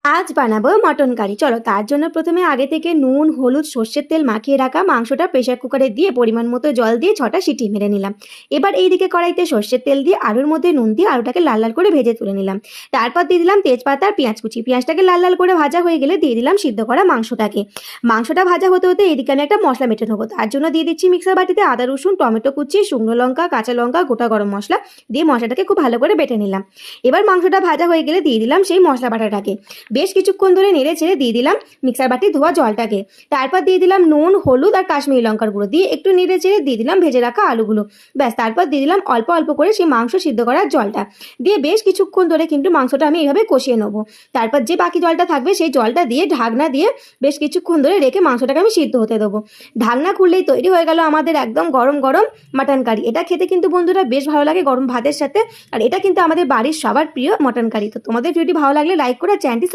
আজ বানাবো mutton curry. চলো তার জন্য প্রথমে আগে থেকে নুন, হলুদ, সর্ষের তেল মাখিয়ে রাখা মাংসটা প্রেসার কুকারে দিয়ে পরিমাণ মতো জল দিয়ে 6টা সিটি মেরে নিলাম। এবার এইদিকে কড়াইতে সর্ষের তেল দিয়ে আলুর মধ্যে নুন দিয়ে আলুটাকে লাল লাল করে ভেজে তুলে নিলাম। তারপর দিয়ে দিলাম তেজপাতা আর পেঁয়াজ কুচি। পেঁয়াজটাকে লাল লাল করে ভাজা হয়ে গেলে দিয়ে দিলাম সিদ্ধ করা মাংসটাকে। মাংসটা ভাজা হতে হতে এদিকে আমি একটা মশলা মেটে নেবো। তার জন্য দিয়ে দিচ্ছি মিক্সার বাটিতে আদা, রসুন, টমেটো কুচি, শুকনো লঙ্কা, কাঁচা লঙ্কা, গোটা গরম মশলা দিয়ে মশলাটাকে খুব ভালো করে বেটে নিলাম। এবার মাংসটা ভাজা হয়ে গেলে দিয়ে দিলাম সেই মশলা বাটাটাকে। বেশ কিছুক্ষণ ধরে নেড়ে ছেড়ে দিয়ে দিলাম মিক্সার বাটি ধোয়া জলটাকে। তারপর দিয়ে দিলাম নুন, হলুদ আর কাশ্মীরি লঙ্কার গুঁড়ো দিয়ে একটু নেড়ে চেড়ে দিয়ে দিলাম ভেজে রাখা আলুগুলো। ব্যাস, তারপর দিয়ে দিলাম অল্প অল্প করে সেই মাংস সিদ্ধ করার জলটা দিয়ে বেশ কিছুক্ষণ ধরে কিন্তু মাংসটা আমি এইভাবে কষিয়ে নেবো। তারপর যে বাকি জলটা থাকবে সেই জলটা দিয়ে ঢাকনা দিয়ে বেশ কিছুক্ষণ ধরে রেখে মাংসটাকে আমি সিদ্ধ হতে দেবো। ঢাকনা খুললেই তৈরি হয়ে গেল আমাদের একদম গরম গরম মাটন কারি। এটা খেতে কিন্তু বন্ধুরা বেশ ভালো লাগে গরম ভাতের সাথে। আর এটা কিন্তু আমাদের বাড়ির সবার প্রিয় মটন কারি। তো তোমাদের ভিডিওটি ভালো লাগলে লাইক করে চ্যানেলটি